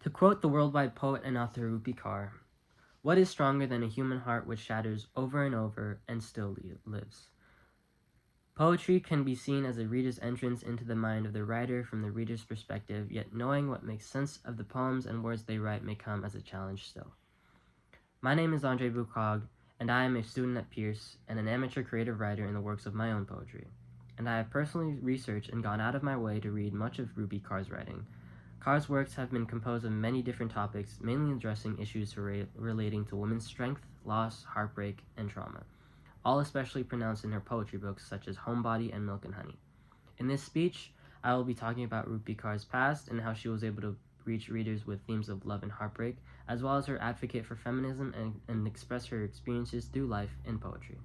To quote the worldwide poet and author Rupi Kaur, "What is stronger than a human heart which shatters over and over and still lives?" Poetry can be seen as a reader's entrance into the mind of the writer from the reader's perspective, yet knowing what makes sense of the poems and words they write may come as a challenge still. My name is Andre Bukrog, and I am a student at Pierce and an amateur creative writer in the works of my own poetry. And I have personally researched and gone out of my way to read much of Rupi Kaur's writing. Kaur's works have been composed of many different topics, mainly addressing issues relating to women's strength, loss, heartbreak, and trauma, all especially pronounced in her poetry books such as Homebody and Milk and Honey. In this speech, I will be talking about Rupi Kaur's past and how she was able to reach readers with themes of love and heartbreak, as well as her advocate for feminism and express her experiences through life in poetry.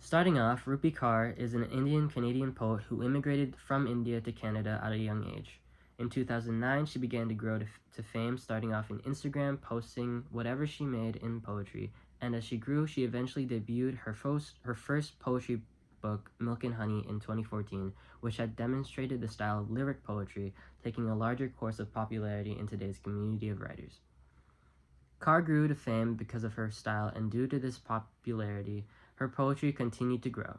Starting off, Rupi Kaur is an Indian-Canadian poet who immigrated from India to Canada at a young age. In 2009, she began to grow to fame, starting off in Instagram, posting whatever she made in poetry, and as she grew, she eventually debuted her first poetry book, Milk and Honey, in 2014, which had demonstrated the style of lyric poetry, taking a larger course of popularity in today's community of writers. Kaur grew to fame because of her style, and due to this popularity, her poetry continued to grow.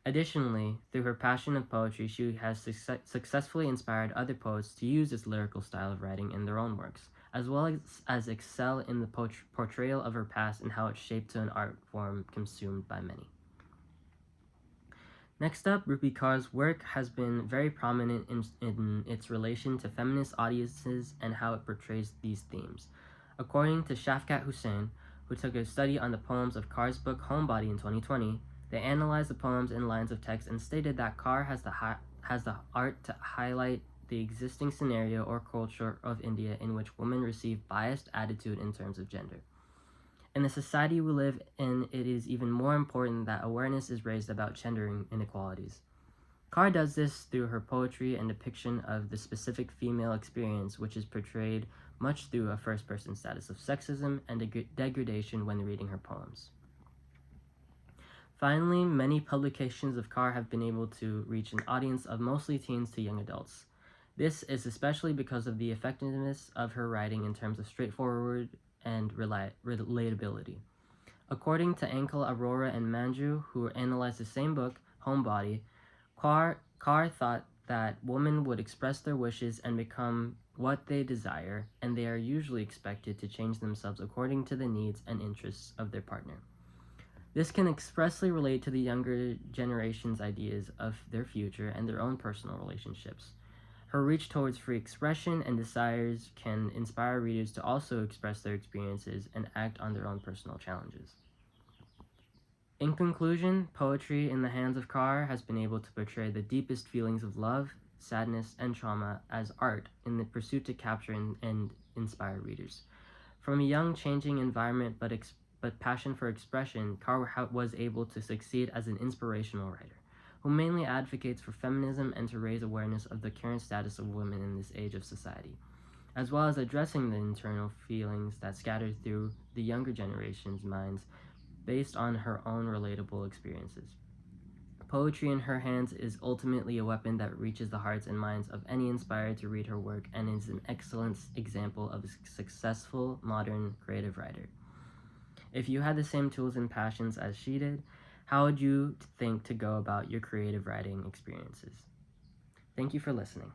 Additionally, through her passion of poetry, she has successfully inspired other poets to use this lyrical style of writing in their own works, as well as excel in the portrayal of her past and how it shaped to an art form consumed by many. Next up, Rupi Kaur's work has been very prominent in its relation to feminist audiences and how it portrays these themes. According to Shafkat Hussain, who took a study on the poems of Kaur's book Homebody in 2020, they analyzed the poems in lines of text and stated that Kaur has the art to highlight the existing scenario or culture of India in which women receive biased attitude in terms of gender. In the society we live in, it is even more important that awareness is raised about gender inequalities. Kaur does this through her poetry and depiction of the specific female experience, which is portrayed much through a first-person status of sexism and degradation when reading her poems. Finally, many publications of Kaur have been able to reach an audience of mostly teens to young adults. This is especially because of the effectiveness of her writing in terms of straightforward and relatability. According to Ankle, Aurora, and Manju, who analyzed the same book, Homebody, Kaur thought that women would express their wishes and become what they desire, and they are usually expected to change themselves according to the needs and interests of their partner. This can expressly relate to the younger generation's ideas of their future and their own personal relationships. Her reach towards free expression and desires can inspire readers to also express their experiences and act on their own personal challenges. In conclusion, poetry in the hands of Kaur has been able to portray the deepest feelings of love, sadness, and trauma as art in the pursuit to capture and inspire readers. From a young, changing environment but passion for expression, Kaur was able to succeed as an inspirational writer, who mainly advocates for feminism and to raise awareness of the current status of women in this age of society, as well as addressing the internal feelings that scatter through the younger generation's minds based on her own relatable experiences. Poetry in her hands is ultimately a weapon that reaches the hearts and minds of any inspired to read her work and is an excellent example of a successful modern creative writer. If you had the same tools and passions as she did, how would you think to go about your creative writing experiences? Thank you for listening.